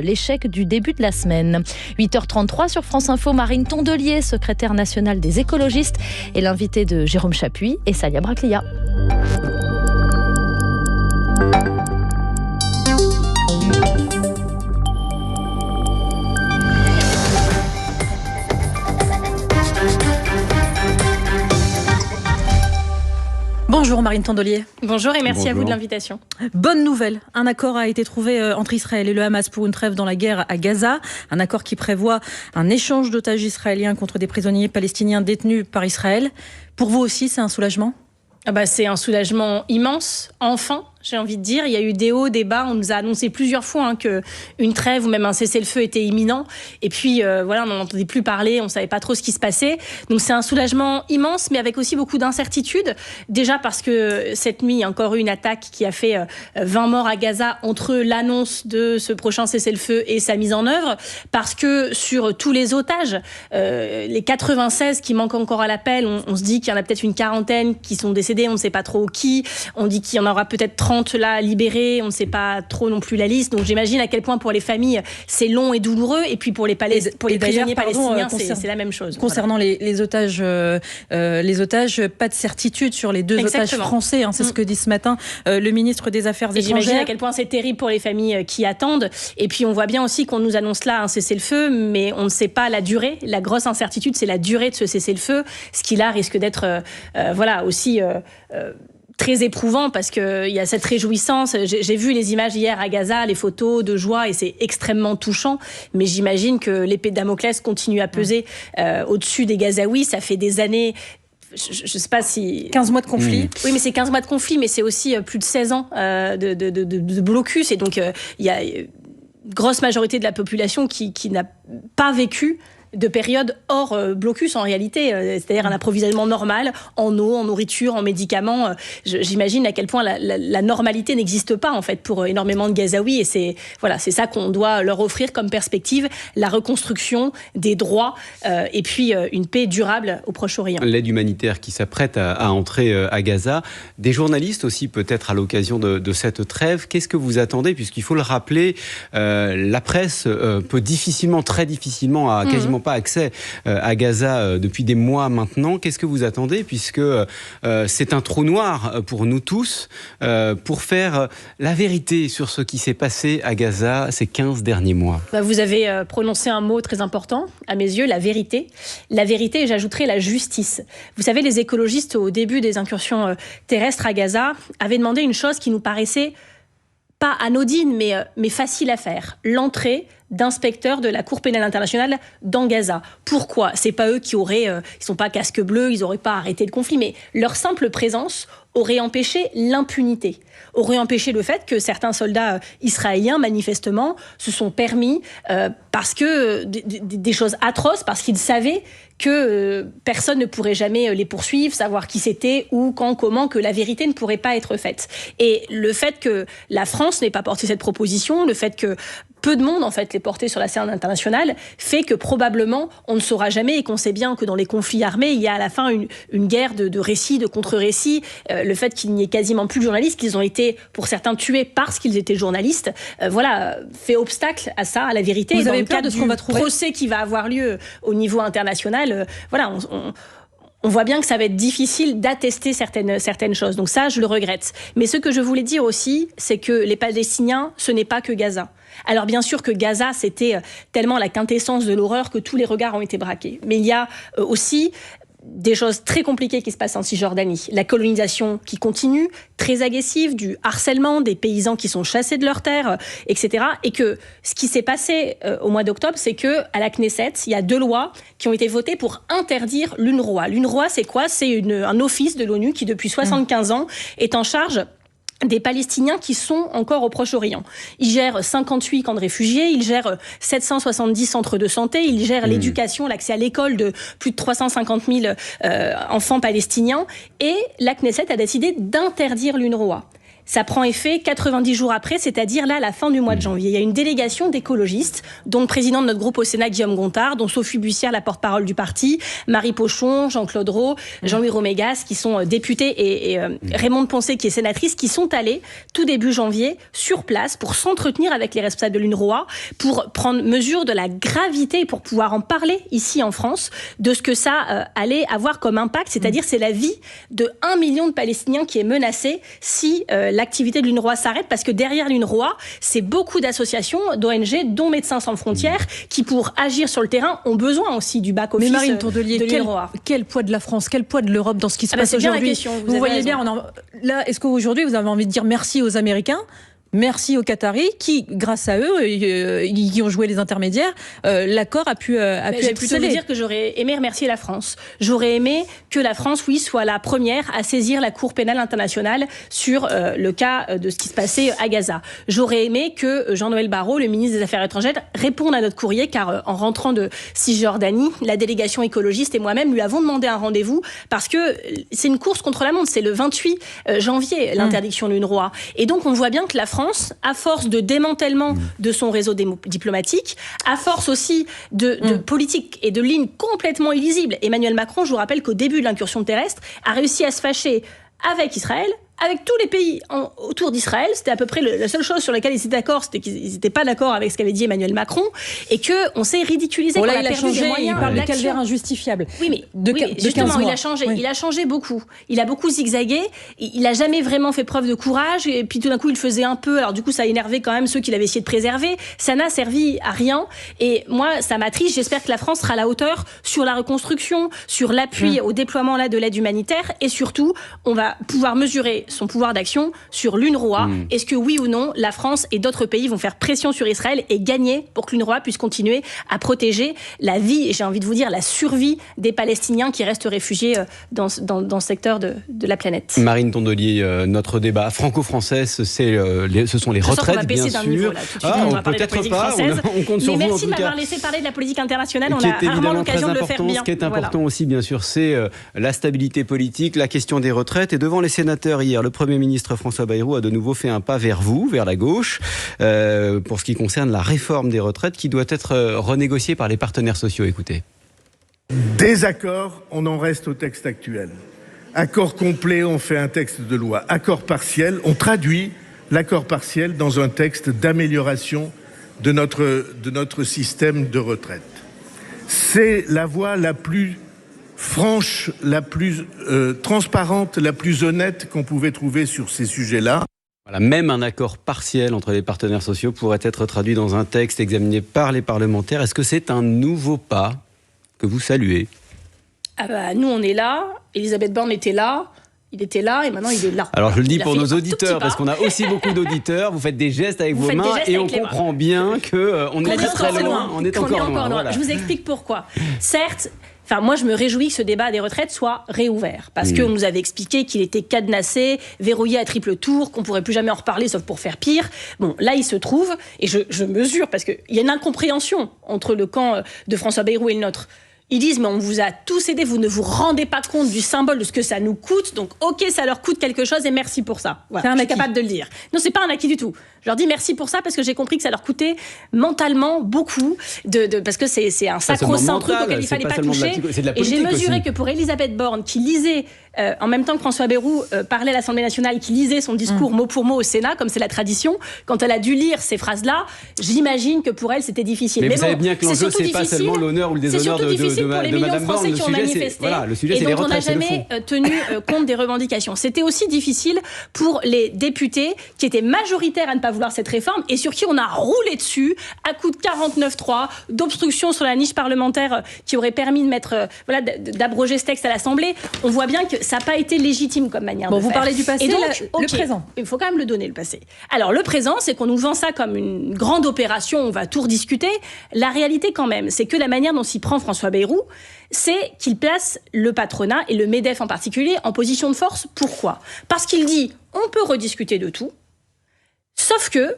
l'échec du début de la semaine. 8h33 sur France Info, Marine Tondelier, secrétaire nationale des écologistes, et l'invité de Jérôme Chapuis et Salia Braclia. Bonjour Marine Tondelier. Bonjour et merci à vous de l'invitation. Bonne nouvelle, un accord a été trouvé entre Israël et le Hamas pour une trêve dans la guerre à Gaza. Un accord qui prévoit un échange d'otages israéliens contre des prisonniers palestiniens détenus par Israël. Pour vous aussi, c'est un soulagement ? C'est un soulagement immense, enfin. J'ai envie de dire, il y a eu des hauts, des bas. On nous a annoncé plusieurs fois qu'une trêve ou même un cessez-le-feu était imminent. Et puis, on n'en entendait plus parler, on ne savait pas trop ce qui se passait. Donc, c'est un soulagement immense, mais avec aussi beaucoup d'incertitudes. Déjà parce que cette nuit, il y a encore eu une attaque qui a fait 20 morts à Gaza entre l'annonce de ce prochain cessez-le-feu et sa mise en œuvre. Parce que sur tous les otages, les 96 qui manquent encore à l'appel, on se dit qu'il y en a peut-être une quarantaine qui sont décédés, on ne sait pas trop qui. On dit qu'il y en aura peut-être 30 là libérés, on ne sait pas trop non plus la liste. Donc j'imagine à quel point pour les familles c'est long et douloureux, et puis pour les prisonniers palestiniens c'est la même chose. Concernant les otages, pas de certitude sur les deux otages français, c'est ce que dit ce matin le ministre des Affaires étrangères. J'imagine à quel point c'est terrible pour les familles qui attendent. Et puis on voit bien aussi qu'on nous annonce là un cessez-le-feu, mais on ne sait pas la durée. La grosse incertitude, c'est la durée de ce cessez-le-feu, ce qui là risque d'être aussi très éprouvant, parce qu'il y a cette réjouissance. J'ai vu les images hier à Gaza, les photos de joie, et c'est extrêmement touchant. Mais j'imagine que l'épée de Damoclès continue à peser au-dessus des Gazaouis. Ça fait des années... Je ne sais pas si... 15 mois de conflit. Oui, mais c'est 15 mois de conflit, mais c'est aussi plus de 16 ans de blocus. Et donc, il y a une grosse majorité de la population qui n'a pas vécu de période hors blocus en réalité, c'est-à-dire un approvisionnement normal en eau, en nourriture, en médicaments. J'imagine à quel point la normalité n'existe pas en fait pour énormément de Gazaouis, et c'est ça qu'on doit leur offrir comme perspective, la reconstruction des droits et puis une paix durable au Proche-Orient. L'aide humanitaire qui s'apprête à entrer à Gaza, des journalistes aussi peut-être à l'occasion de cette trêve. Qu'est-ce que vous attendez, puisqu'il faut le rappeler, la presse peut très difficilement, quasiment pas accès à Gaza depuis des mois maintenant. Qu'est-ce que vous attendez, puisque c'est un trou noir pour nous tous, pour faire la vérité sur ce qui s'est passé à Gaza ces 15 derniers mois? Vous avez prononcé un mot très important, à mes yeux, la vérité. La vérité, et j'ajouterai la justice. Vous savez, les écologistes, au début des incursions terrestres à Gaza, avaient demandé une chose qui nous paraissait pas anodine, mais facile à faire. L'entrée d'inspecteurs de la Cour pénale internationale dans Gaza. Pourquoi ? C'est pas eux qui auraient, ils sont pas casque bleu, ils auraient pas arrêté le conflit, mais leur simple présence aurait empêché l'impunité, aurait empêché le fait que certains soldats israéliens, manifestement, se sont permis, parce que des choses atroces, parce qu'ils savaient que personne ne pourrait jamais les poursuivre, savoir qui c'était, où, quand, comment, que la vérité ne pourrait pas être faite. Et le fait que la France n'ait pas porté cette proposition, le fait que peu de monde, en fait, l'ait porté sur la scène internationale, fait que probablement on ne saura jamais, et qu'on sait bien que dans les conflits armés, il y a à la fin une guerre de récits, de contre-récits. Le fait qu'il n'y ait quasiment plus de journalistes, qu'ils ont été, pour certains, tués parce qu'ils étaient journalistes, fait obstacle à ça, à la vérité. Vous et avez dans peur le cadre de ce qu'on va trouver ? procès qui va avoir lieu au niveau international, on voit bien que ça va être difficile d'attester certaines choses. Donc ça, je le regrette. Mais ce que je voulais dire aussi, c'est que les Palestiniens, ce n'est pas que Gaza. Alors bien sûr que Gaza, c'était tellement la quintessence de l'horreur que tous les regards ont été braqués. Mais il y a aussi des choses très compliquées qui se passent en Cisjordanie. La colonisation qui continue, très agressive, du harcèlement, des paysans qui sont chassés de leurs terres, etc. Et que ce qui s'est passé au mois d'octobre, c'est qu'à la Knesset, il y a 2 lois qui ont été votées pour interdire l'UNRWA. L'UNRWA, c'est quoi ? C'est un office de l'ONU qui, depuis 75 ans, est en charge des Palestiniens qui sont encore au Proche-Orient. Ils gèrent 58 camps de réfugiés, ils gèrent 770 centres de santé, ils gèrent l'éducation, l'accès à l'école de plus de 350 000 enfants palestiniens. Et la Knesset a décidé d'interdire l'UNRWA. Ça prend effet 90 jours après, c'est-à-dire là, à la fin du mois de janvier. Il y a une délégation d'écologistes, dont le président de notre groupe au Sénat, Guillaume Gontard, dont Sophie Bussière, la porte-parole du parti, Marie Pochon, Jean-Claude Rau, Jean-Louis Romégas, qui sont députés, et Raymonde Poncet, qui est sénatrice, qui sont allés tout début janvier sur place pour s'entretenir avec les responsables de l'UNRWA, pour prendre mesure de la gravité et pour pouvoir en parler ici en France, de ce que ça allait avoir comme impact, c'est-à-dire c'est la vie de 1 million de Palestiniens qui est menacée si l'activité de l'UNRWA s'arrête, parce que derrière l'UNRWA, c'est beaucoup d'associations, d'ONG, dont Médecins sans frontières, qui pour agir sur le terrain ont besoin aussi du back-office de l'UNRWA. Quel poids de la France, quel poids de l'Europe dans ce qui se passe aujourd'hui? Vous voyez bien, là, est-ce qu'aujourd'hui vous avez envie de dire merci aux Américains? Merci aux Qataris qui, grâce à eux, qui ont joué les intermédiaires, l'accord a pu être scellé. Je vais plutôt vous dire que j'aurais aimé remercier la France. J'aurais aimé que la France, oui, soit la première à saisir la Cour pénale internationale sur le cas de ce qui se passait à Gaza. J'aurais aimé que Jean-Noël Barrot, le ministre des Affaires étrangères, réponde à notre courrier, car en rentrant de Cisjordanie, la délégation écologiste et moi-même lui avons demandé un rendez-vous, parce que c'est une course contre la montre. C'est le 28 janvier, l'interdiction de l'UNRWA. Et donc, on voit bien que la France, à force de démantèlement de son réseau diplomatique, à force aussi de politique et de lignes complètement illisibles. Emmanuel Macron, je vous rappelle qu'au début de l'incursion terrestre, a réussi à se fâcher avec Israël, avec tous les pays autour d'Israël. C'était à peu près la seule chose sur laquelle ils étaient d'accord, c'était qu'ils n'étaient pas d'accord avec ce qu'avait dit Emmanuel Macron, et qu'on s'est ridiculisé, qu'on a perdu des moyens. Il parle de calvaire injustifiable. Oui, mais justement, il a changé. Oui. Il a changé beaucoup. Il a beaucoup zigzagué. Il n'a jamais vraiment fait preuve de courage. Et puis tout d'un coup, il faisait un peu. Alors du coup, ça a énervé quand même ceux qu'il avait essayé de préserver. Ça n'a servi à rien. Et moi, ça m'attriste. J'espère que la France sera à la hauteur sur la reconstruction, sur l'appui au déploiement de l'aide humanitaire. Et surtout, on va pouvoir mesurer son pouvoir d'action sur l'UNRWA. Est-ce que oui ou non, la France et d'autres pays vont faire pression sur Israël et gagner pour que l'UNRWA puisse continuer à protéger la vie, et j'ai envie de vous dire la survie des Palestiniens qui restent réfugiés dans ce secteur de la planète. Marine Tondelier, notre débat franco-français, ce sont les retraites, bien sûr. Niveau, là, on va parler de la politique française. On compte sur vous, merci de m'avoir laissé parler de la politique internationale. On a rarement l'occasion de le faire bien. Ce qui est important aussi, bien sûr, c'est la stabilité politique, la question des retraites. Et devant les sénateurs hier, le Premier ministre François Bayrou a de nouveau fait un pas vers vous, vers la gauche, pour ce qui concerne la réforme des retraites qui doit être renégociée par les partenaires sociaux. Écoutez. Désaccord, on en reste au texte actuel. Accord complet, on fait un texte de loi. Accord partiel, on traduit l'accord partiel dans un texte d'amélioration de notre système de retraite. C'est la voie la plus franche, la plus transparente, la plus honnête qu'on pouvait trouver sur ces sujets-là. Voilà, même un accord partiel entre les partenaires sociaux pourrait être traduit dans un texte examiné par les parlementaires. Est-ce que c'est un nouveau pas que vous saluez? Nous, on est là. Elisabeth Borne était là. Il était là et maintenant il est là. Alors je le dis pour nos auditeurs, parce qu'on a aussi beaucoup d'auditeurs. Vous faites des gestes avec vos mains et on comprend bien qu'on est très loin. On est encore loin. Voilà. Je vous explique pourquoi. Certes, moi, je me réjouis que ce débat des retraites soit réouvert. Parce qu'on nous avait expliqué qu'il était cadenassé, verrouillé à triple tour, qu'on ne pourrait plus jamais en reparler, sauf pour faire pire. Bon, là, il se trouve, et je mesure, parce qu'il y a une incompréhension entre le camp de François Bayrou et le nôtre. Ils disent, mais on vous a tous aidés, vous ne vous rendez pas compte du symbole de ce que ça nous coûte, donc ok, ça leur coûte quelque chose et merci pour ça. Voilà, je suis capable de le dire. Non, c'est pas un acquis du tout. Je leur dis merci pour ça parce que j'ai compris que ça leur coûtait mentalement beaucoup, parce que c'est un sacro-saint truc auquel il fallait pas toucher. Et j'ai mesuré que pour Elisabeth Borne, qui lisait en même temps que François Bayrou parlait à l'Assemblée nationale, qui lisait son discours mot pour mot au Sénat, comme c'est la tradition, quand elle a dû lire ces phrases-là, j'imagine que pour elle c'était difficile. Mais vous savez bien que l'enjeu c'est pas seulement l'honneur ou le déshonneur de pour les millions de Français qui ont manifesté et dont on n'a jamais tenu compte des revendications. C'était aussi difficile pour les députés qui étaient majoritaires à ne pas vouloir cette réforme et sur qui on a roulé dessus à coups de 49.3, d'obstruction sur la niche parlementaire qui aurait permis d'abroger ce texte à l'Assemblée. On voit bien que ça n'a pas été légitime comme manière de faire. Vous parlez du passé, et donc, le présent. Il faut quand même le donner, le passé. Alors, le présent, c'est qu'on nous vend ça comme une grande opération, on va tout rediscuter. La réalité, quand même, c'est que la manière dont s'y prend François Bayrou, c'est qu'il place le patronat, et le MEDEF en particulier, en position de force. Pourquoi ? Parce qu'il dit, on peut rediscuter de tout, sauf que,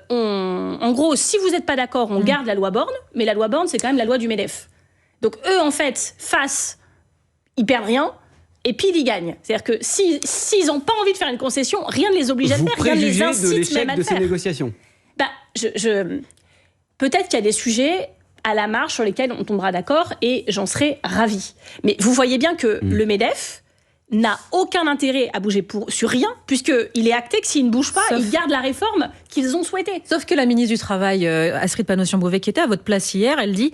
en gros, si vous n'êtes pas d'accord, on garde la loi Borne, mais la loi Borne, c'est quand même la loi du MEDEF. Donc eux, en fait, ils perdent rien, et puis ils y gagnent. C'est-à-dire que s'ils n'ont pas envie de faire une concession, rien ne les oblige à le faire, rien ne les incite de l'échec même à le de faire. ces négociations. Peut-être qu'il y a des sujets à la marge sur lesquels on tombera d'accord et j'en serais ravie. Mais vous voyez bien que le MEDEF n'a aucun intérêt à bouger sur rien, puisqu'il est acté que s'ils ne bougent pas, ils gardent la réforme qu'ils ont souhaitée. Sauf que la ministre du Travail, Astrid Panosyan-Bouvet, qui était à votre place hier, elle dit...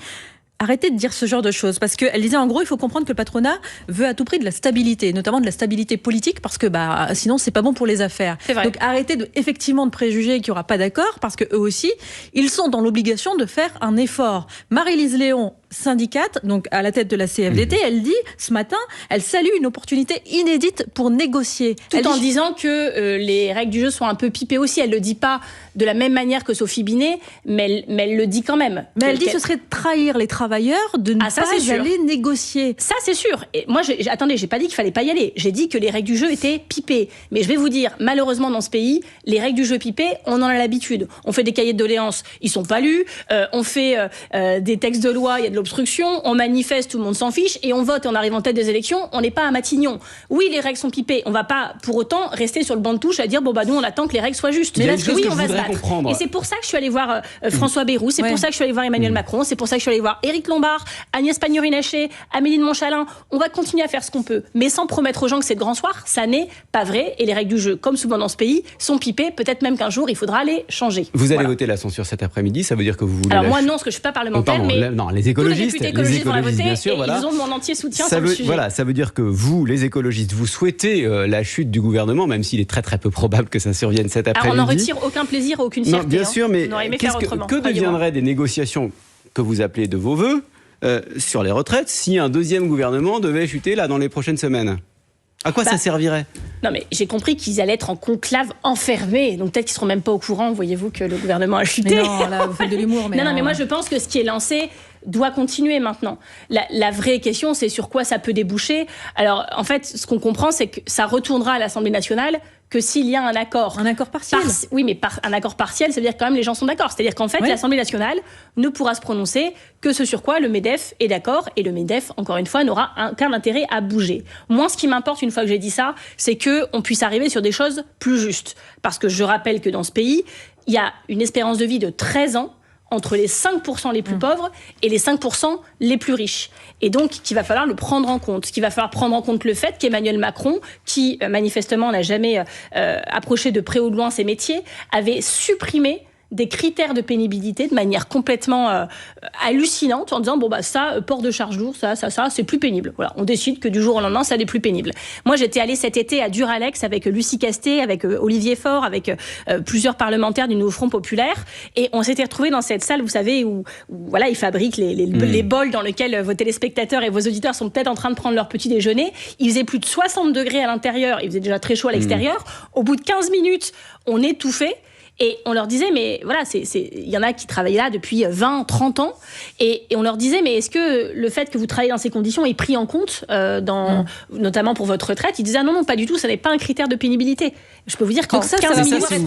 Arrêtez de dire ce genre de choses, parce qu'elle disait en gros, il faut comprendre que le patronat veut à tout prix de la stabilité, notamment de la stabilité politique, parce que sinon c'est pas bon pour les affaires. C'est vrai. Donc arrêtez effectivement de préjuger qu'il n'y aura pas d'accord, parce que eux aussi, ils sont dans l'obligation de faire un effort. Marie-Lise Léon, syndicate, donc à la tête de la CFDT, elle dit ce matin, elle salue une opportunité inédite pour négocier. Tout en disant que les règles du jeu sont un peu pipées aussi. Elle le dit pas de la même manière que Sophie Binet, mais elle le dit quand même. Mais elle dit que ce serait trahir les travailleurs de ne pas aller négocier. Ça, c'est sûr. Et moi, attendez, j'ai pas dit qu'il fallait pas y aller. J'ai dit que les règles du jeu étaient pipées. Mais je vais vous dire, malheureusement, dans ce pays, les règles du jeu pipées, on en a l'habitude. On fait des cahiers de doléances, ils sont pas lus. On fait des textes de loi, il y a de l'obstruction. On manifeste, tout le monde s'en fiche. Et on vote et on arrive en tête des élections. On n'est pas à Matignon. Oui, les règles sont pipées. On va pas, pour autant, rester sur le banc de touche à dire, nous, on attend que les règles soient justes. Mais là, oui, on va se battre. Et c'est pour ça que je suis allée voir François Bayrou. C'est pour ça que je suis allée voir Emmanuel Macron. C'est pour ça que je suis allée voir Éric Lombard, Agnès Pannier-Runacher, Amélie de Montchalin. On va continuer à faire ce qu'on peut, mais sans promettre aux gens que c'est le grand soir. Ça n'est pas vrai. Et les règles du jeu, comme souvent dans ce pays, sont pipées. Peut-être même qu'un jour, il faudra les changer. Vous allez voter la censure cet après-midi. Ça veut dire que vous voulez... Alors moi, non, parce que je ne suis pas parlementaire, mais les écologistes, tous les députés écologistes vont la voter, bien sûr, et ils ont mon entier soutien sur le sujet. Voilà, ça veut dire que vous, les écologistes, vous souhaitez la chute du gouvernement, même s'il est très très peu probable que ça survienne cet après-midi. Alors on n'en retire aucun plaisir, aucune fierté. Non, bien sûr, mais que deviendraient des négociations que vous appelez de vos voeux sur les retraites si un deuxième gouvernement devait chuter là dans les prochaines semaines? À quoi ça servirait? Non, mais j'ai compris qu'ils allaient être en conclave enfermés. Donc peut-être qu'ils ne seront même pas au courant, voyez-vous, que le gouvernement a chuté. Mais non, là, vous faites de l'humour. Mais non, mais moi je pense que ce qui est lancé doit continuer maintenant. La vraie question, c'est sur quoi ça peut déboucher. Alors, en fait, ce qu'on comprend, c'est que ça retournera à l'Assemblée nationale que s'il y a un accord. Un accord partiel. Oui, mais un accord partiel, ça veut dire quand même les gens sont d'accord. C'est-à-dire qu'en fait, l'Assemblée nationale ne pourra se prononcer que ce sur quoi le MEDEF est d'accord. Et le MEDEF, encore une fois, n'aura aucun intérêt à bouger. Moi, ce qui m'importe, une fois que j'ai dit ça, c'est qu'on puisse arriver sur des choses plus justes. Parce que je rappelle que dans ce pays, il y a une espérance de vie de 13 ans entre les 5% les plus pauvres et les 5% les plus riches. Et donc, qu'il va falloir le prendre en compte. Qu'il va falloir prendre en compte le fait qu'Emmanuel Macron, qui manifestement n'a jamais approché de près ou de loin ses métiers, avait supprimé des critères de pénibilité de manière complètement hallucinante en disant port de charge lourde, ça, c'est plus pénible. Voilà, on décide que du jour au lendemain, ça n'est plus pénible. Moi, j'étais allée cet été à Duralex avec Lucie Castet, avec Olivier Faure, avec plusieurs parlementaires du Nouveau Front Populaire, et on s'était retrouvés dans cette salle, vous savez, où ils fabriquent les bols dans lesquels vos téléspectateurs et vos auditeurs sont peut-être en train de prendre leur petit déjeuner. Il faisait plus de 60 degrés à l'intérieur, il faisait déjà très chaud à l'extérieur. Au bout de 15 minutes, on étouffait. Et on leur disait, mais voilà, il y en a qui travaillent là depuis 20, 30 ans. Et on leur disait, mais est-ce que le fait que vous travaillez dans ces conditions est pris en compte, notamment pour votre retraite? Ils disaient, non, pas du tout, ça n'est pas un critère de pénibilité. Je peux vous dire qu'en 15 minutes, ça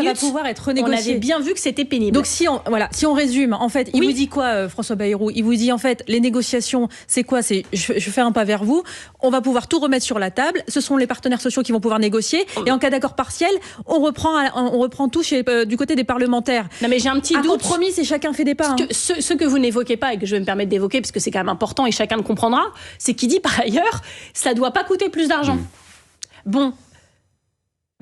va pouvoir être renégocié. On avait bien vu que c'était pénible. Donc si on résume, en fait, il vous dit quoi, François Bayrou? Il vous dit, en fait, les négociations, c'est quoi? C'est je fais un pas vers vous, on va pouvoir tout remettre sur la table, ce sont les partenaires sociaux qui vont pouvoir négocier, et en cas d'accord partiel, on reprend tout du côté des parlementaires. Non, mais j'ai un petit doute. Compromis, c'est chacun fait des pas. Ce que vous n'évoquez pas et que je vais me permettre d'évoquer, parce que c'est quand même important et chacun le comprendra, c'est qu'il dit par ailleurs, ça ne doit pas coûter plus d'argent. Bon,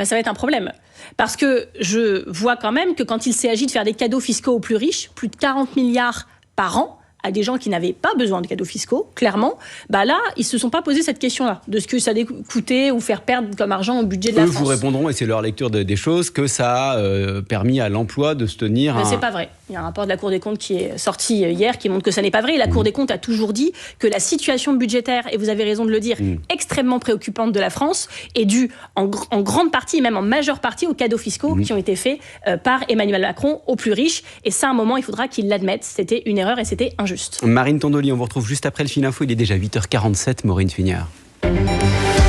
ça va être un problème. Parce que je vois quand même que quand il s'agit de faire des cadeaux fiscaux aux plus riches, plus de 40 milliards par an, à des gens qui n'avaient pas besoin de cadeaux fiscaux, clairement, là, ils ne se sont pas posé cette question-là, de ce que ça allait coûter ou faire perdre comme argent au budget de la France. Eux vous répondront, et c'est leur lecture des choses, que ça a permis à l'emploi de se tenir... Mais c'est pas vrai. Il y a un rapport de la Cour des comptes qui est sorti hier qui montre que ça n'est pas vrai. La Cour des comptes a toujours dit que la situation budgétaire, et vous avez raison de le dire, extrêmement préoccupante de la France, est due en grande partie, et même en majeure partie, aux cadeaux fiscaux qui ont été faits par Emmanuel Macron aux plus riches. Et ça, à un moment, il faudra qu'il l'admette. C'était une erreur et c'était injuste. Marine Tondelier, on vous retrouve juste après le fil info. Il est déjà 8h47, Maureen Finiard.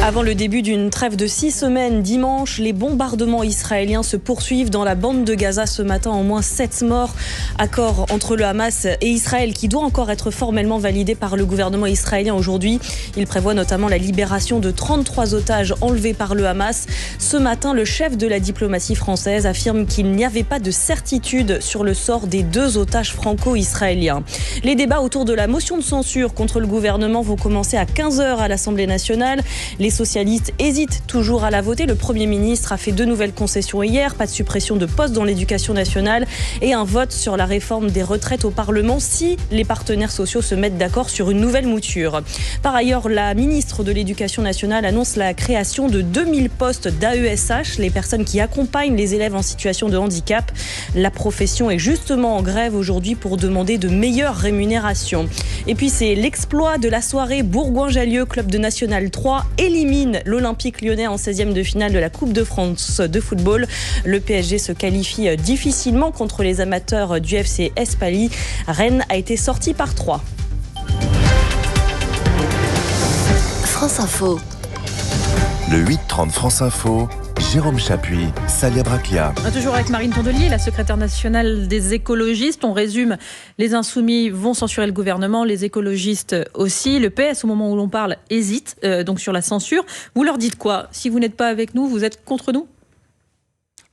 Avant le début d'une trêve de 6 semaines, dimanche, les bombardements israéliens se poursuivent dans la bande de Gaza ce matin. Au moins 7 morts. Accord entre le Hamas et Israël qui doit encore être formellement validé par le gouvernement israélien aujourd'hui. Il prévoit notamment la libération de 33 otages enlevés par le Hamas. Ce matin, le chef de la diplomatie française affirme qu'il n'y avait pas de certitude sur le sort des 2 otages franco-israéliens. Les débats autour de la motion de censure contre le gouvernement vont commencer à 15h à l'Assemblée nationale. Les socialistes hésitent toujours à la voter. Le Premier ministre a fait 2 nouvelles concessions hier. Pas de suppression de postes dans l'éducation nationale et un vote sur la réforme des retraites au Parlement si les partenaires sociaux se mettent d'accord sur une nouvelle mouture. Par ailleurs, la ministre de l'Éducation nationale annonce la création de 2000 postes d'AESH, les personnes qui accompagnent les élèves en situation de handicap. La profession est justement en grève aujourd'hui pour demander de meilleures rémunérations. Et puis c'est l'exploit de la soirée. Bourgoin-Jallieu, club de National 3, élimine l'Olympique lyonnais en 16e de finale de la Coupe de France de football. Le PSG se qualifie difficilement contre les amateurs du FC Espali. Rennes a été sorti par 3. France Info. Le 8-30 France Info. Jérôme Chapuis, Salia Braclia. Toujours avec Marine Tondelier, la secrétaire nationale des écologistes. On résume, les insoumis vont censurer le gouvernement, les écologistes aussi. Le PS, au moment où l'on parle, hésite donc sur la censure. Vous leur dites quoi ? Si vous n'êtes pas avec nous, vous êtes contre nous ?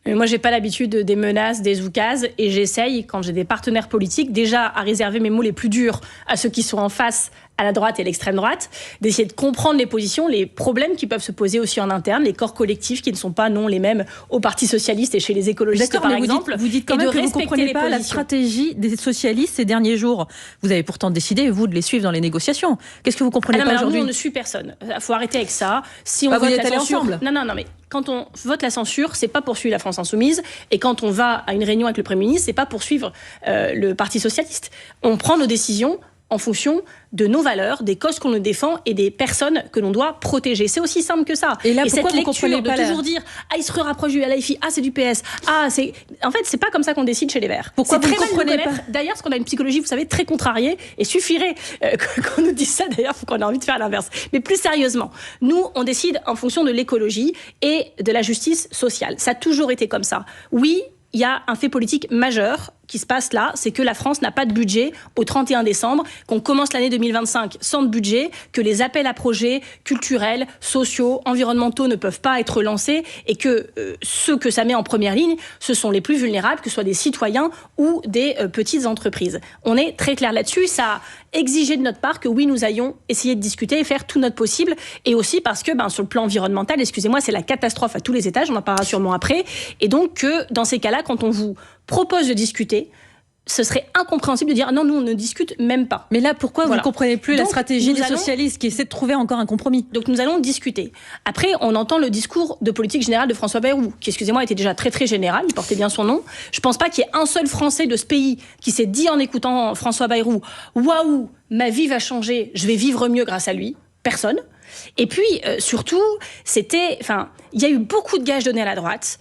Moi, j'ai pas l'habitude des menaces, des oukases, et j'essaye, quand j'ai des partenaires politiques, déjà à réserver mes mots les plus durs à ceux qui sont en face, à la droite et l'extrême droite, d'essayer de comprendre les positions, les problèmes qui peuvent se poser aussi en interne, les corps collectifs qui ne sont pas les mêmes au Parti socialiste et chez les écologistes, par exemple. Vous dites quand même que vous ne comprenez pas la stratégie des socialistes ces derniers jours. Vous avez pourtant décidé, vous, de les suivre dans les négociations. Qu'est-ce que vous comprenez pas aujourd'hui ? Nous, on ne suit personne. Il faut arrêter avec ça. Si on vous vote êtes la allés censure, ensemble. Non, mais quand on vote la censure, c'est pas pour suivre la France insoumise. Et quand on va à une réunion avec le Premier ministre, c'est pas pour suivre le Parti socialiste. On prend nos décisions en fonction de nos valeurs, des causes qu'on nous défend et des personnes que l'on doit protéger. C'est aussi simple que ça. Et là, cette vous comprenez lecture pas de toujours dire il se rapproche du LFI, c'est du PS, en fait, c'est pas comme ça qu'on décide chez les Verts. Pourquoi c'est vous très comprenez mal de pas connaître. D'ailleurs, parce qu'on a une psychologie, vous savez, très contrariée, et suffirait qu'on nous dise ça, d'ailleurs, qu'on a envie de faire l'inverse. Mais plus sérieusement, nous, on décide en fonction de l'écologie et de la justice sociale. Ça a toujours été comme ça. Oui, il y a un fait politique majeur qui se passe là, c'est que la France n'a pas de budget au 31 décembre, qu'on commence l'année 2025 sans de budget, que les appels à projets culturels, sociaux, environnementaux ne peuvent pas être lancés et que ceux que ça met en première ligne, ce sont les plus vulnérables, que ce soit des citoyens ou des petites entreprises. On est très clair là-dessus, ça a exigé de notre part que oui, nous ayons essayé de discuter et faire tout notre possible, et aussi parce que sur le plan environnemental, excusez-moi, c'est la catastrophe à tous les étages, on en parlera sûrement après, et donc que dans ces cas-là, quand on vous propose de discuter, ce serait incompréhensible de dire non, nous on ne discute même pas. Mais là, pourquoi vous ne comprenez plus la stratégie des socialistes qui essaient de trouver encore un compromis ? Donc nous allons discuter. Après, on entend le discours de politique générale de François Bayrou, qui, excusez-moi, était déjà très très général, il portait bien son nom. Je pense pas qu'il y ait un seul Français de ce pays qui s'est dit en écoutant François Bayrou « Waouh, ma vie va changer, je vais vivre mieux grâce à lui ». Personne. Et puis, surtout, il y a eu beaucoup de gages donnés à la droite.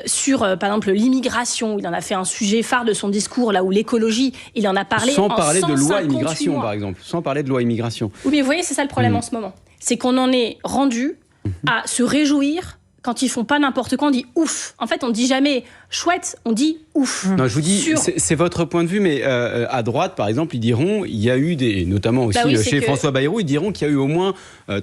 Sur, par exemple, l'immigration, il en a fait un sujet phare de son discours, là où l'écologie, il en a parlé sans parler de loi 158 immigration, mois. par exemple. Sans parler de loi immigration. Oui, mais vous voyez, c'est ça le problème en ce moment. C'est qu'on en est rendu à se réjouir quand ils font pas n'importe quoi, on dit ouf. En fait, on dit jamais chouette, on dit ouf. Non, je vous dis, c'est votre point de vue, mais à droite, par exemple, ils diront, il y a eu notamment aussi chez François Bayrou, ils diront qu'il y a eu au moins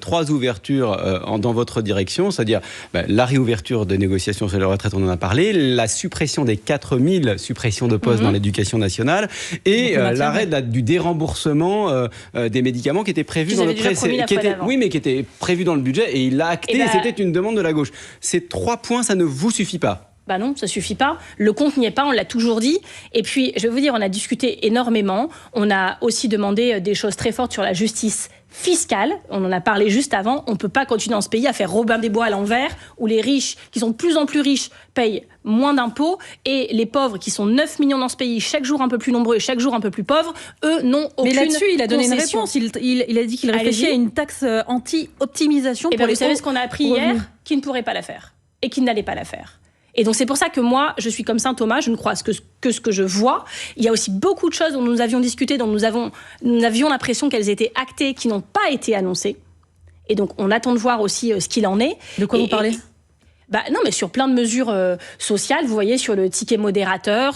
3 ouvertures dans votre direction, c'est-à-dire la réouverture des négociations sur les retraites, on en a parlé, la suppression des 4000 suppressions de postes dans l'éducation nationale et l'arrêt du déremboursement des médicaments qui était prévu dans le qui était prévu dans le budget et il l'a acté et c'était une demande de la gauche. Ces 3 points, ça ne vous suffit pas? Non, ça suffit pas. Le compte n'y est pas, on l'a toujours dit. Et puis, je vais vous dire, on a discuté énormément. On a aussi demandé des choses très fortes sur la justice fiscale. On en a parlé juste avant. On ne peut pas continuer dans ce pays à faire Robin des Bois à l'envers, où les riches, qui sont de plus en plus riches, payent moins d'impôts, et les pauvres, qui sont 9 millions dans ce pays, chaque jour un peu plus nombreux et chaque jour un peu plus pauvres, eux n'ont aucune concession. Mais là-dessus, il a donné une réponse. Il a dit qu'il réfléchit à une taxe anti-optimisation pour les vous savez ce qu'on a appris hier ? Qu'il ne pourrait pas la faire. Et qu'il n'allait pas la faire. Et donc c'est pour ça que moi, je suis comme Saint Thomas, je ne crois que ce que je vois. Il y a aussi beaucoup de choses dont nous avions discuté, dont nous avions l'impression qu'elles étaient actées, qui n'ont pas été annoncées. Et donc, on attend de voir aussi ce qu'il en est. De quoi vous parlez ? Non, mais sur plein de mesures sociales, vous voyez, sur le ticket modérateur,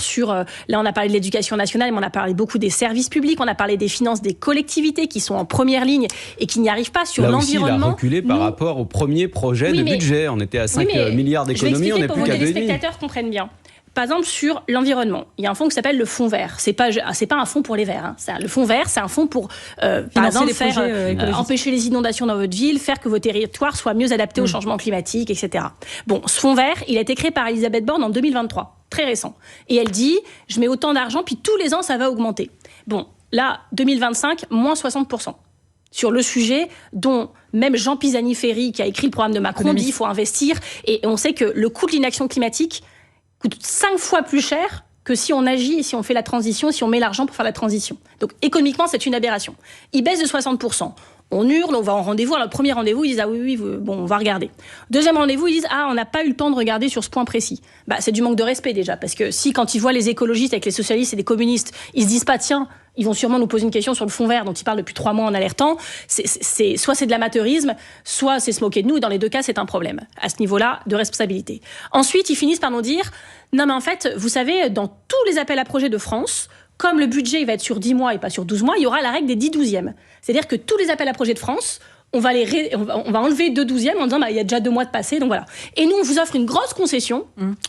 là on a parlé de l'éducation nationale, mais on a parlé beaucoup des services publics, on a parlé des finances des collectivités qui sont en première ligne et qui n'y arrivent pas sur là l'environnement. Aussi, il a reculé par rapport au premier projet de budget. On était à 5 milliards d'économies, on n'est plus qu'à 2,5. Pour que les spectateurs comprennent bien. Par exemple, sur l'environnement, il y a un fonds qui s'appelle le fonds vert. C'est pas un fonds pour les verts. Hein. Le fonds vert, c'est un fonds pour, par exemple, empêcher les inondations dans votre ville, faire que vos territoires soient mieux adaptés au changement climatique, etc. Bon, ce fonds vert, il a été créé par Elisabeth Borne en 2023, très récent. Et elle dit, je mets autant d'argent, puis tous les ans, ça va augmenter. Bon, là, 2025, moins 60%. Sur le sujet dont même Jean Pisani-Ferry, qui a écrit le programme de Macron, dit qu'il faut investir. Et on sait que le coût de l'inaction climatique coûte 5 fois plus cher que si on agit et si on fait la transition, si on met l'argent pour faire la transition. Donc économiquement, c'est une aberration. Il baisse de 60%. On hurle, on va en rendez-vous. Alors, le premier rendez-vous, ils disent « Ah oui, bon, on va regarder ». Deuxième rendez-vous, ils disent « Ah, on n'a pas eu le temps de regarder sur ce point précis ». C'est du manque de respect déjà, parce que si, quand ils voient les écologistes avec les socialistes et les communistes, ils se disent pas « Tiens, ils vont sûrement nous poser une question sur le fonds vert dont ils parlent depuis 3 mois en alertant », soit c'est de l'amateurisme, soit c'est se moquer de nous, et dans les deux cas, c'est un problème, à ce niveau-là, de responsabilité. Ensuite, ils finissent par nous dire « Non, mais en fait, vous savez, dans tous les appels à projets de France, comme le budget il va être sur 10 mois et pas sur 12 mois, il y aura la règle des 10 douzièmes. C'est-à-dire que tous les appels à projets de France, on va enlever 2 douzièmes en disant il y a déjà 2 mois de passé, donc voilà. Et nous, on vous offre une grosse concession.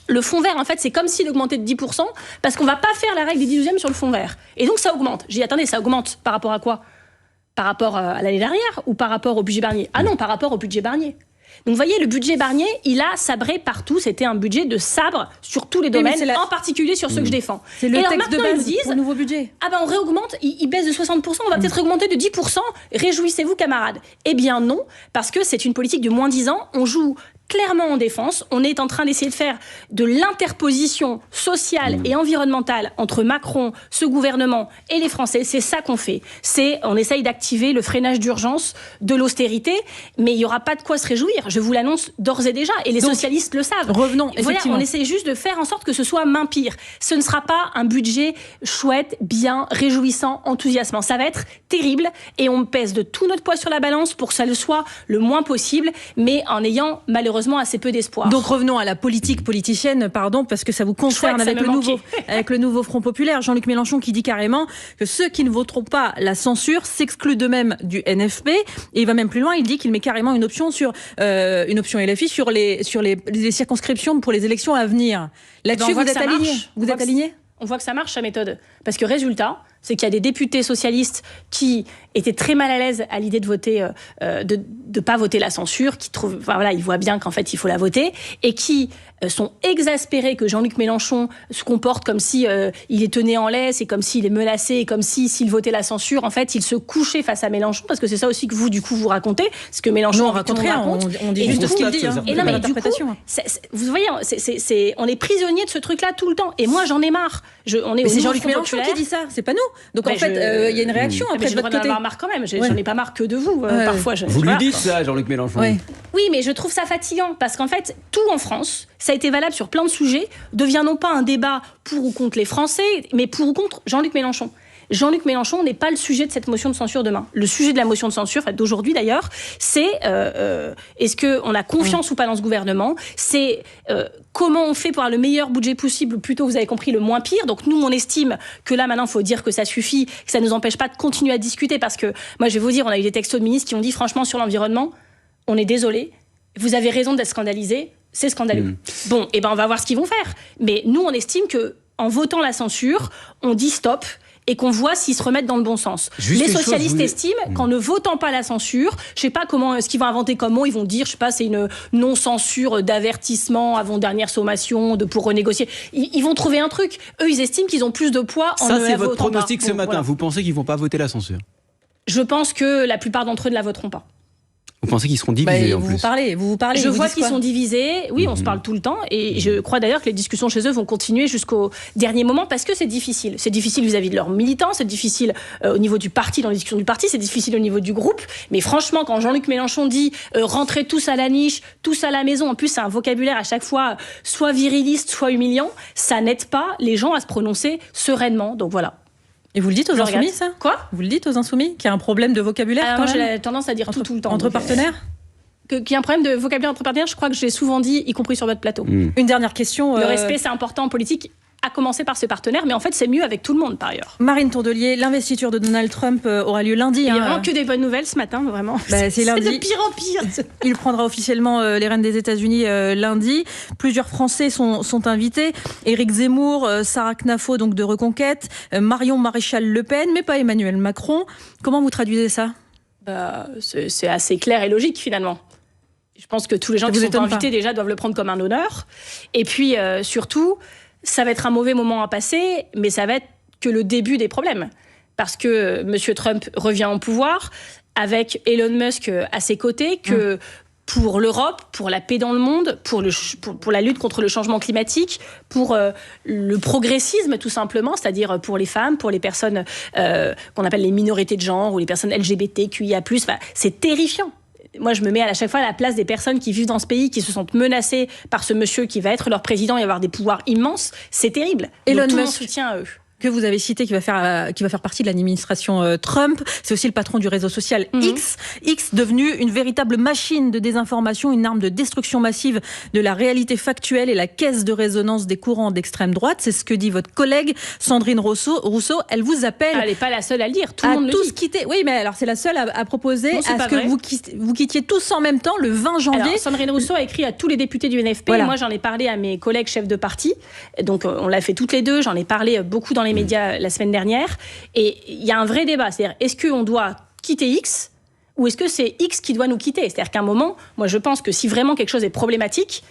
Le fonds vert, en fait, c'est comme s'il augmentait de 10%, parce qu'on va pas faire la règle des 10 douzièmes sur le fonds vert. Et donc, ça augmente. J'ai dit, attendez, ça augmente par rapport à quoi ? Par rapport à l'année dernière ou par rapport au budget Barnier ? Ah non, par rapport au budget Barnier. Donc, vous voyez, le budget Barnier, il a sabré partout. C'était un budget de sabre sur tous les domaines, en particulier sur ceux que je défends. C'est le texte de base pour le nouveau budget. Ah on réaugmente, il baisse de 60%, on va peut-être augmenter de 10%. Réjouissez-vous, camarades. Eh bien non, parce que c'est une politique de moins 10 ans. On joue clairement en défense. On est en train d'essayer de faire de l'interposition sociale et environnementale entre Macron, ce gouvernement et les Français. C'est ça qu'on fait. On essaye d'activer le freinage d'urgence de l'austérité, mais il n'y aura pas de quoi se réjouir. Je vous l'annonce d'ores et déjà, et les socialistes le savent. Revenons, effectivement. On essaie juste de faire en sorte que ce soit main pire. Ce ne sera pas un budget chouette, bien, réjouissant, enthousiasmant. Ça va être terrible, et on pèse de tout notre poids sur la balance pour que ça le soit le moins possible, mais en ayant malheureusement assez peu d'espoir. Donc revenons à la politique politicienne, parce que ça vous concerne avec le nouveau Front Populaire. Jean-Luc Mélenchon qui dit carrément que ceux qui ne voteront pas la censure s'excluent d'eux-mêmes du NFP. Et il va même plus loin, il dit qu'il met carrément une option LFI sur les circonscriptions pour les élections à venir. Là-dessus, vous êtes aligné. Vous êtes aligné ? On voit que ça marche, sa méthode. Parce que résultat, c'est qu'il y a des députés socialistes qui étaient très mal à l'aise à l'idée de voter, de pas voter la censure, qui trouvent, ils voient bien qu'en fait il faut la voter, et qui sont exaspérés que Jean-Luc Mélenchon se comporte comme si il est tenu en laisse, et comme s'il est menacé, et comme s'il votait la censure, en fait, il se couchait face à Mélenchon, parce que c'est ça aussi que vous, du coup, vous racontez, ce que Mélenchon raconte. On dit juste ce qu'il dit. Et non, mais du coup, vous voyez, on est prisonnier de ce truc-là tout le temps. Et moi, j'en ai marre. C'est Jean-Luc Mélenchon qui dit ça, c'est pas nous. Donc en fait, il y a une réaction après de votre côté. J'en ai marre quand même. J'en ai pas marre que de vous. Parfois, vous lui dites ça, Jean-Luc Mélenchon. Oui, mais je trouve ça fatigant parce qu'en fait, tout en France, ça a été valable sur plein de sujets, devient non pas un débat pour ou contre les Français, mais pour ou contre Jean-Luc Mélenchon. Jean-Luc Mélenchon n'est pas le sujet de cette motion de censure demain. Le sujet de la motion de censure, d'aujourd'hui d'ailleurs, c'est est-ce qu'on a confiance ou pas dans ce gouvernement ? C'est comment on fait pour avoir le meilleur budget possible, ou plutôt, vous avez compris, le moins pire. Donc nous, on estime que là, maintenant, il faut dire que ça suffit, que ça ne nous empêche pas de continuer à discuter, parce que, moi, je vais vous dire, on a eu des textos de ministres qui ont dit, franchement, sur l'environnement, on est désolé, vous avez raison d'être scandalisé, c'est scandaleux. Bon, on va voir ce qu'ils vont faire. Mais nous, on estime que en votant la censure, on dit stop, et qu'on voit s'ils se remettent dans le bon sens. Les socialistes estiment qu'en ne votant pas la censure, je sais pas ce qu'ils vont inventer comme mot, ils vont dire, je sais pas, c'est une non-censure d'avertissement avant dernière sommation, pour renégocier. Ils vont trouver un truc. Eux, ils estiment qu'ils ont plus de poids en ne votant pas. Ça, c'est votre pronostic ce matin. Voilà. Vous pensez qu'ils vont pas voter la censure ? Je pense que la plupart d'entre eux ne la voteront pas. Vous pensez qu'ils seront divisés en plus ? Vous parlez. Je vois qu'ils sont divisés. Oui, on se parle tout le temps. Et je crois d'ailleurs que les discussions chez eux vont continuer jusqu'au dernier moment parce que c'est difficile. C'est difficile vis-à-vis de leurs militants, c'est difficile au niveau du parti, dans les discussions du parti, c'est difficile au niveau du groupe. Mais franchement, quand Jean-Luc Mélenchon dit rentrez tous à la niche, tous à la maison, en plus c'est un vocabulaire à chaque fois soit viriliste, soit humiliant, ça n'aide pas les gens à se prononcer sereinement. Donc voilà. Et vous le dites aux Je Insoumis, regrette. ça ? Quoi ? Vous le dites aux Insoumis qu'il y a un problème de vocabulaire Alors, quand moi, j'ai même la tendance à dire tout le temps. Entre donc, partenaires qu'il y a un problème de vocabulaire entre partenaires, je crois que je l'ai souvent dit, y compris sur votre plateau. Une dernière question. Le respect, c'est important en politique, à commencer par ses partenaires, mais en fait, c'est mieux avec tout le monde, par ailleurs. Marine Tondelier, l'investiture de Donald Trump aura lieu lundi. Il n'y a vraiment que des bonnes nouvelles ce matin, vraiment. C'est lundi. C'est de pire en pire. Il prendra officiellement les rênes des États-Unis lundi. Plusieurs Français sont invités. Éric Zemmour, Sarah Knafo, donc de Reconquête, Marion Maréchal Le Pen, mais pas Emmanuel Macron. Comment vous traduisez ça ? C'est assez clair et logique, finalement. Je pense que tous les gens qui sont invités déjà doivent le prendre comme un honneur. Et puis, surtout, ça va être un mauvais moment à passer, mais ça va être que le début des problèmes. Parce que M. Trump revient au pouvoir avec Elon Musk à ses côtés, que pour l'Europe, pour la paix dans le monde, pour la lutte contre le changement climatique, pour le progressisme tout simplement, c'est-à-dire pour les femmes, pour les personnes qu'on appelle les minorités de genre ou les personnes LGBTQIA+, c'est terrifiant. Moi, je me mets à chaque fois à la place des personnes qui vivent dans ce pays, qui se sentent menacées par ce monsieur qui va être leur président et avoir des pouvoirs immenses. C'est terrible. Elon Donc, tout le monde Musk soutient à eux. Que vous avez cité, qui va faire partie de l'administration Trump. C'est aussi le patron du réseau social X. X devenu une véritable machine de désinformation, une arme de destruction massive de la réalité factuelle et la caisse de résonance des courants d'extrême droite. C'est ce que dit votre collègue Sandrine Rousseau. Elle vous appelle... Elle n'est pas la seule à le dire, tout le monde le dit. Quitter. Oui, mais alors c'est la seule à proposer non, à ce que vous quittiez tous en même temps le 20 janvier. Alors, Sandrine Rousseau a écrit à tous les députés du NFP. Voilà. Moi, j'en ai parlé à mes collègues chefs de parti. Donc, on l'a fait toutes les deux. J'en ai parlé beaucoup dans les médias la semaine dernière. Et il y a un vrai débat. C'est-à-dire, est-ce qu'on doit quitter X ou est-ce que c'est X qui doit nous quitter ? C'est-à-dire qu'à un moment, moi, je pense que si vraiment quelque chose est problématique,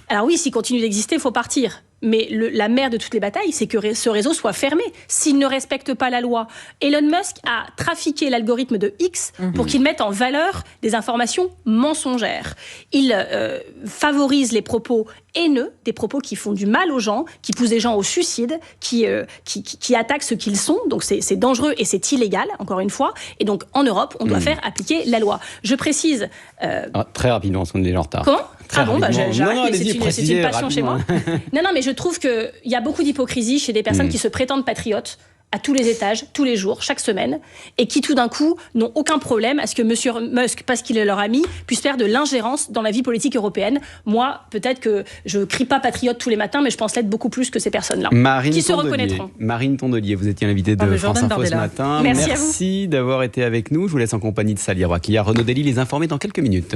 alors oui, s'il continue d'exister, il faut partir. Mais la mère de toutes les batailles, c'est que ce réseau soit fermé. S'il ne respecte pas la loi, Elon Musk a trafiqué l'algorithme de X pour qu'il mette en valeur des informations mensongères. Il favorise les propos haineux, des propos qui font du mal aux gens, qui poussent les gens au suicide, qui attaquent ce qu'ils sont. Donc c'est dangereux et c'est illégal, encore une fois. Et donc en Europe, on doit faire appliquer la loi. Je précise... très rapidement, parce qu'on est déjà en retard. Comment ? Très bon, j'arrête, mais c'est une passion chez moi. Non, mais je trouve qu'il y a beaucoup d'hypocrisie chez des personnes qui se prétendent patriotes à tous les étages, tous les jours, chaque semaine, et qui tout d'un coup n'ont aucun problème à ce que M. Musk, parce qu'il est leur ami, puisse faire de l'ingérence dans la vie politique européenne. Moi, peut-être que je ne crie pas patriote tous les matins, mais je pense l'être beaucoup plus que ces personnes-là, qui se reconnaîtront. Marine Tondelier, vous étiez l'invitée de France Info ce matin. Merci d'avoir été avec nous. Je vous laisse en compagnie de Sally Roy, qui a Renaud Dely les informer dans quelques minutes.